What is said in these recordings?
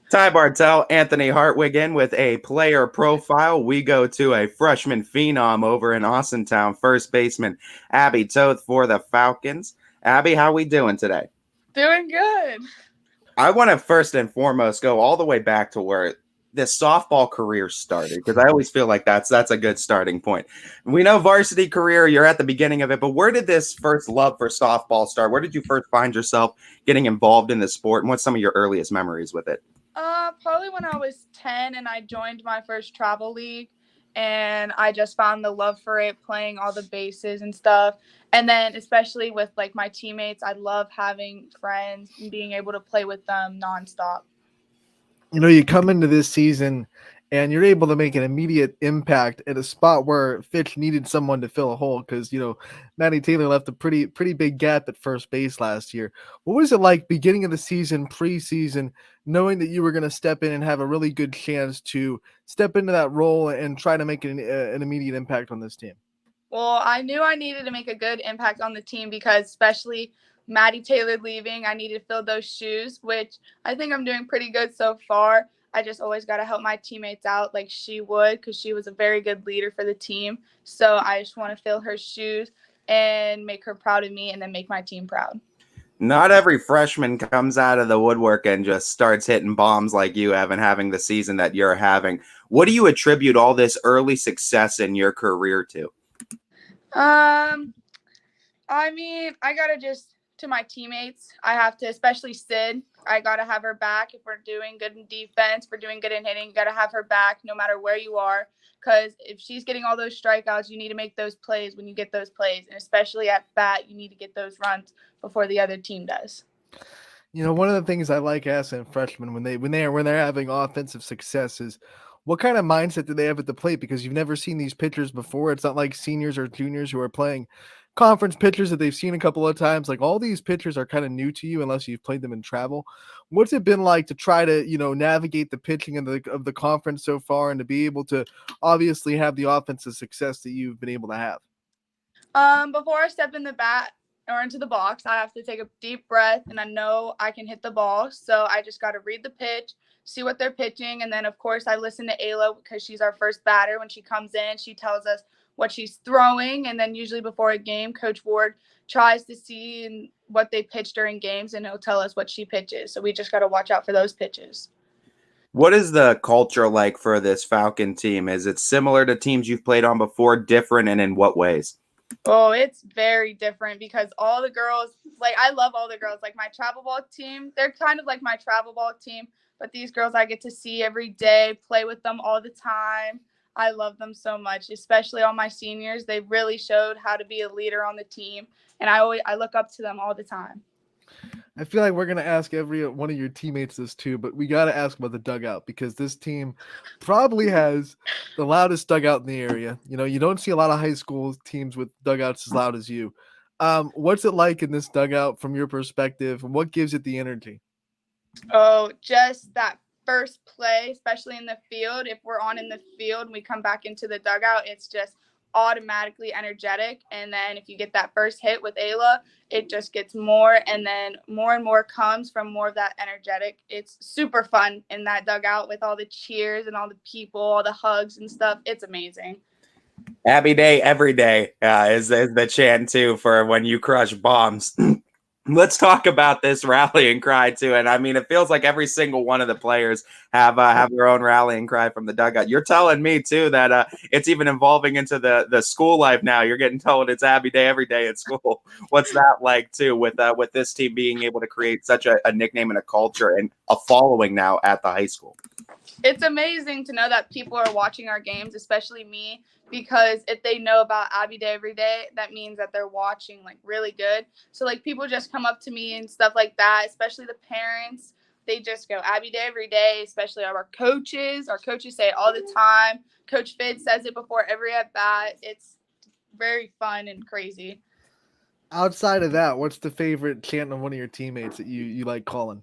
Ty Bartell, Anthony Hartwig in with a player profile. We go to a freshman phenom over in Austintown, first baseman Abby Toth for the Falcons. Abby, how we doing today? Doing good. I want to first and foremost go all the way back to where this softball career started because I always feel like that's a good starting point. We know varsity career, you're at the beginning of it, but where did this first love for softball start? Where did you first find yourself getting involved in the sport, and what's some of your earliest memories with it? Probably when I was 10 and I joined my first travel league and I just found the love for it, playing all the bases and stuff. And then especially with like my teammates, I love having friends and being able to play with them nonstop. You come into this season and you're able to make an immediate impact at a spot where Fitch needed someone to fill a hole because Maddie Taylor left a pretty big gap at first base last year. What was it like beginning of the season, preseason, knowing that you were going to step in and have a really good chance to step into that role and try to make an immediate impact on this team? Well, I knew I needed to make a good impact on the team because especially Maddie Taylor leaving, I needed to fill those shoes, which I think I'm doing pretty good so far. I just always got to help my teammates out like she would because she was a very good leader for the team. So I just want to fill her shoes and make her proud of me and then make my team proud. Not every freshman comes out of the woodwork and just starts hitting bombs like you have and having the season that you're having. What do you attribute all this early success in your career to? Um, I mean, I gotta just to my teammates. I have to, especially Sid. I gotta have her back if we're doing good in defense, if we're doing good in hitting. You gotta have her back no matter where you are. Because if she's getting all those strikeouts, you need to make those plays when you get those plays, and especially at bat, you need to get those runs before the other team does. One of the things I like asking freshmen when they're having offensive success is what kind of mindset do they have at the plate? Because you've never seen these pitchers before. It's not like seniors or juniors who are playing conference pitchers that they've seen a couple of times. Like all these pitchers are kind of new to you unless you've played them in travel. What's it been like to try to, navigate the pitching of the conference so far and to be able to obviously have the offensive success that you've been able to have? Before I step in the bat or into the box, I have to take a deep breath, and I know I can hit the ball. So I just got to read the pitch, see what they're pitching, and then of course I listen to Ayla because she's our first batter. When she comes in, she tells us what she's throwing, and then usually before a game, Coach Ward tries to see what they pitch during games, and he'll tell us what she pitches. So we just got to watch out for those pitches. What is the culture like for this Falcon team? Is it similar to teams you've played on before, different, and in what ways? Oh, it's very different because all the girls, like, I love all the girls. Like, my travel ball team, they're kind of like my travel ball team, but these girls I get to see every day, play with them all the time. I love them so much, especially all my seniors. They really showed how to be a leader on the team, and I look up to them all the time. I feel like we're gonna ask every one of your teammates this too, but we gotta ask about the dugout because this team probably has the loudest dugout in the area. You don't see a lot of high school teams with dugouts as loud as you. What's it like in this dugout from your perspective? And what gives it the energy? Oh, just that first play, especially in the field. If we're on in the field and we come back into the dugout, it's just automatically energetic. And then if you get that first hit with Ayla, it just gets more. And more comes from more of that energetic. It's super fun in that dugout with all the cheers and all the people, all the hugs and stuff. It's amazing. Abby Day, every day is the chant too for when you crush bombs. Let's talk about this rallying cry too, and I mean, it feels like every single one of the players have their own rallying cry from the dugout. You're telling me too that it's even evolving into the school life now. You're getting told it's Abby Day every day at school. What's that like too with this team being able to create such a nickname and a culture and a following now at the high school? It's amazing to know that people are watching our games, especially me, because if they know about Abby Day every day, that means that they're watching like really good. So like people just come up to me and stuff like that, especially the parents. They just go Abby Day every day, especially our coaches. Our coaches say it all the time. Coach Fitch says it before every at bat. It's very fun and crazy. Outside of that, what's the favorite chant of one of your teammates that you like calling?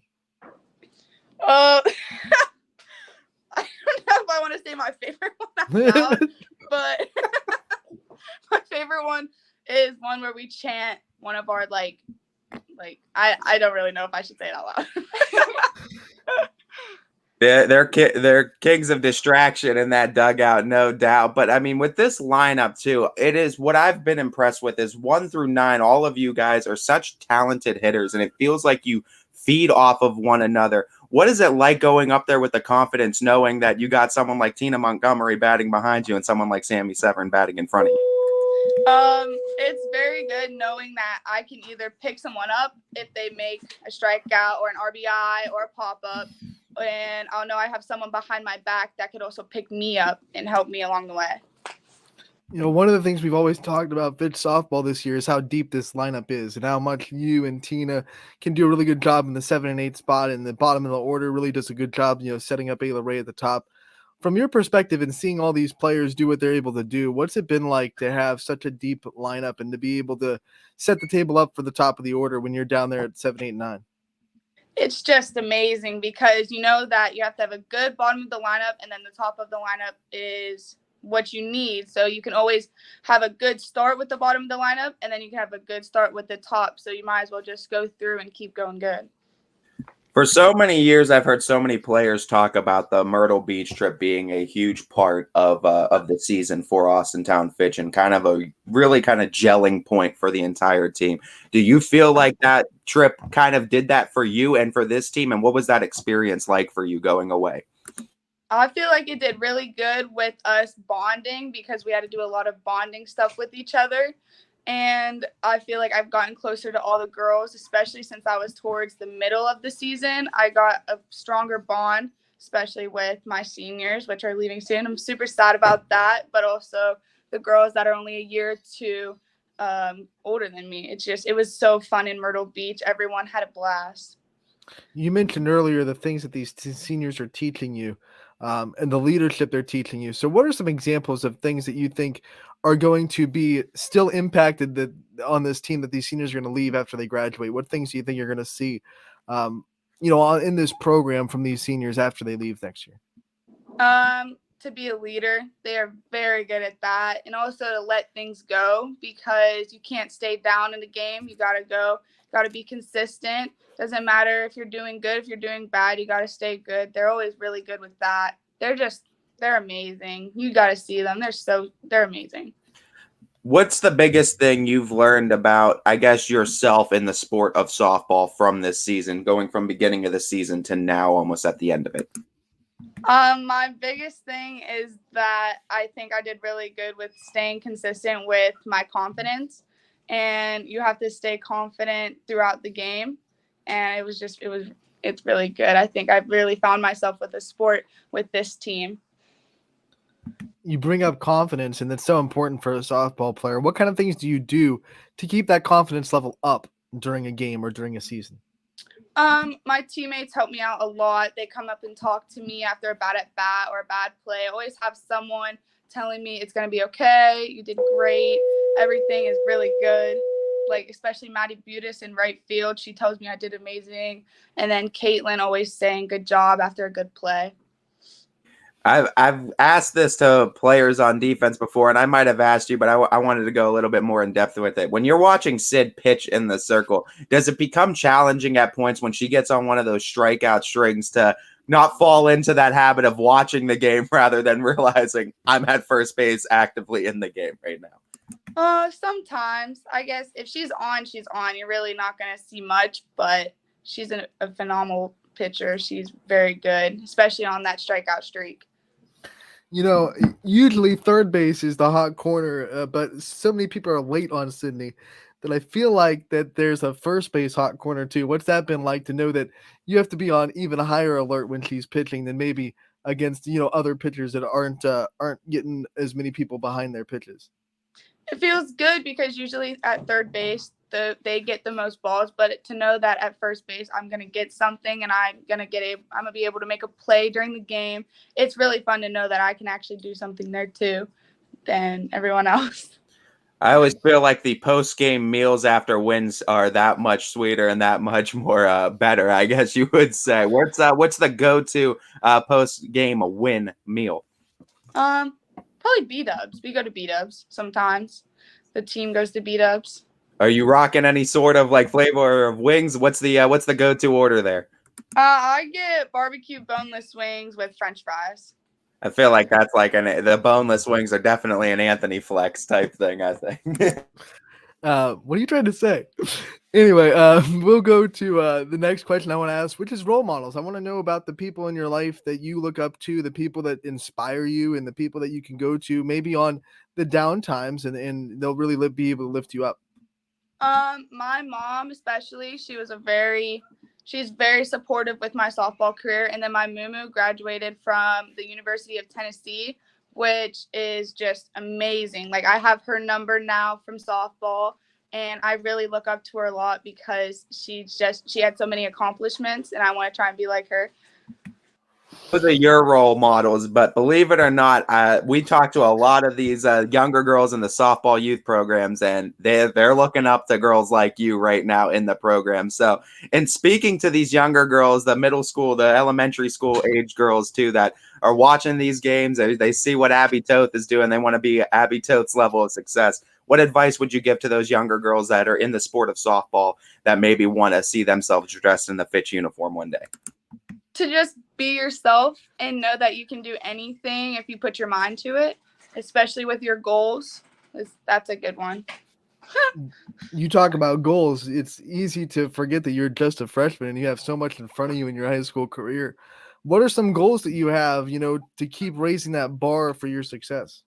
Uh, I don't know if I want to say my favorite one out loud, but my favorite one is one where we chant one of our I don't really know if I should say it out loud. They're kings of distraction in that dugout, no doubt. But I mean, with this lineup too, it is what I've been impressed with is 1 through 9. All of you guys are such talented hitters, and it feels like you feed off of one another. What is it like going up there with the confidence, knowing that you got someone like Tina Montgomery batting behind you and someone like Sammy Severn batting in front of you? It's very good knowing that I can either pick someone up if they make a strikeout or an RBI or a pop-up, and I'll know I have someone behind my back that could also pick me up and help me along the way. One of the things we've always talked about Fitch softball this year is how deep this lineup is and how much you and Tina can do a really good job in the 7 and 8 spot, and the bottom of the order really does a good job, setting up Ayla Ray at the top. From your perspective and seeing all these players do what they're able to do, what's it been like to have such a deep lineup and to be able to set the table up for the top of the order when you're down there at 7, 8, 9? It's just amazing because you know that you have to have a good bottom of the lineup, and then the top of the lineup is what you need. So you can always have a good start with the bottom of the lineup, and then you can have a good start with the top. So you might as well just go through and keep going good. For so many years, I've heard so many players talk about the Myrtle Beach trip being a huge part of the season for Austintown Fitch and kind of a really kind of gelling point for the entire team. Do you feel like that trip kind of did that for you and for this team? And what was that experience like for you going away? I feel like it did really good with us bonding because we had to do a lot of bonding stuff with each other. And I feel like I've gotten closer to all the girls, especially since I was towards the middle of the season. I got a stronger bond, especially with my seniors, which are leaving soon. I'm super sad about that, but also the girls that are only a year or two older than me. It was so fun in Myrtle Beach. Everyone had a blast. You mentioned earlier the things that these seniors are teaching you, and the leadership they're teaching you. So what are some examples of things that you think are going to be still impacted on this team that these seniors are going to leave after they graduate? What things do you think you're going to see, in this program from these seniors after they leave next year? To be a leader. They are very good at that. And also to let things go because you can't stay down in the game. You got to go, got to be consistent. Doesn't matter if you're doing good, if you're doing bad, you got to stay good. They're always really good with that. They're amazing. You got to see them. They're amazing. What's the biggest thing you've learned about, I guess, yourself in the sport of softball from this season, going from beginning of the season to now almost at the end of it? My biggest thing is that I think I did really good with staying consistent with my confidence, and you have to stay confident throughout the game. And it's really good. I think I've really found myself with the sport with this team. You bring up confidence, and that's so important for a softball player. What kind of things do you do to keep that confidence level up during a game or during a season? My teammates help me out a lot. They come up and talk to me after a bad at bat or a bad play. I always have someone telling me it's going to be okay. You did great. Everything is really good. Like, especially Maddie Butis in right field. She tells me I did amazing. And then Caitlin always saying good job after a good play. I've asked this to players on defense before, and I might have asked you, but I wanted to go a little bit more in depth with it. When you're watching Sid pitch in the circle, does it become challenging at points when she gets on one of those strikeout strings to not fall into that habit of watching the game rather than realizing I'm at first base actively in the game right now? Sometimes. I guess if she's on, she's on. You're really not going to see much, but she's a phenomenal pitcher. She's very good, especially on that strikeout streak. Usually third base is the hot corner, but so many people are late on Sydney that I feel like that there's a first base hot corner too. What's that been like to know that you have to be on even higher alert when she's pitching than maybe against, other pitchers that aren't getting as many people behind their pitches? It feels good because usually at third base, they get the most balls, but to know that at first base, I'm going to get something and I'm going to be able to make a play during the game. It's really fun to know that I can actually do something there too than everyone else. I always feel like the post-game meals after wins are that much sweeter and that much more better, I guess you would say. What's the go-to post-game win meal? Probably B-dubs. We go to B-dubs sometimes. The team goes to B-dubs. Are you rocking any sort of like flavor of wings? What's the go-to order there? I get barbecue boneless wings with French fries. I feel like that's like the boneless wings are definitely an Anthony flex type thing, I think. What are you trying to say? Anyway, we'll go to the next question I want to ask, which is role models. I want to know about the people in your life that you look up to, the people that inspire you, and the people that you can go to maybe on the down times, and they'll really be able to lift you up. My mom especially, she's very supportive with my softball career. And then my moo graduated from the University of Tennessee, which is just amazing. Like, I have her number now from softball, and I really look up to her a lot because she had so many accomplishments, and I want to try and be like her. Those are your role models, but believe it or not, we talk to a lot of these younger girls in the softball youth programs, and they're looking up to girls like you right now in the program. So, and speaking to these younger girls, the middle school, the elementary school age girls too, that are watching these games, they see what Abby Toth is doing, they want to be Abby Toth's level of success. What advice would you give to those younger girls that are in the sport of softball that maybe want to see themselves dressed in the Fitch uniform one day? To just be yourself and know that you can do anything if you put your mind to it, especially with your goals. That's a good one. You talk about goals. It's easy to forget that you're just a freshman and you have so much in front of you in your high school career. What are some goals that you have, to keep raising that bar for your success?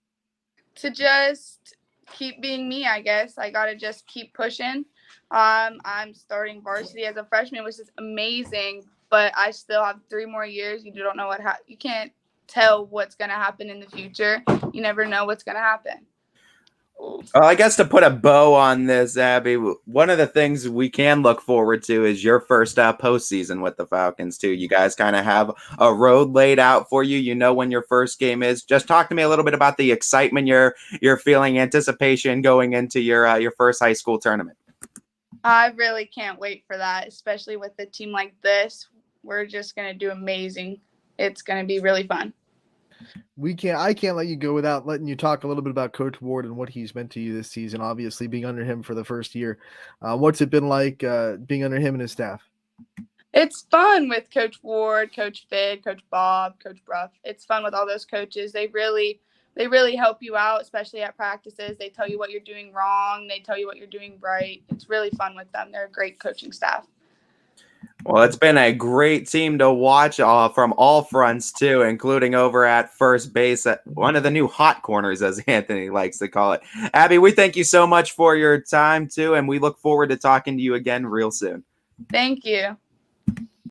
To just keep being me, I guess. I got to just keep pushing. I'm starting varsity as a freshman, which is amazing, but I still have 3 more years. You don't know you can't tell what's going to happen in the future. You never know what's going to happen. Well, I guess to put a bow on this, Abby, one of the things we can look forward to is your first postseason with the Falcons, too. You guys kind of have a road laid out for you. You know when your first game is. Just talk to me a little bit about the excitement you're feeling, anticipation going into your first high school tournament. I really can't wait for that, especially with a team like this. We're just going to do amazing. It's going to be really fun. I can't let you go without letting you talk a little bit about Coach Ward and what he's meant to you this season, obviously being under him for the first year. What's it been like being under him and his staff? It's fun with Coach Ward, Coach Fitch, Coach Bob, Coach Bruff. It's fun with all those coaches. They really help you out, especially at practices. They tell you what you're doing wrong. They tell you what you're doing right. It's really fun with them. They're a great coaching staff. Well, it's been a great team to watch from all fronts, too, including over at first base, at one of the new hot corners, as Anthony likes to call it. Abby, we thank you so much for your time, too, and we look forward to talking to you again real soon. Thank you.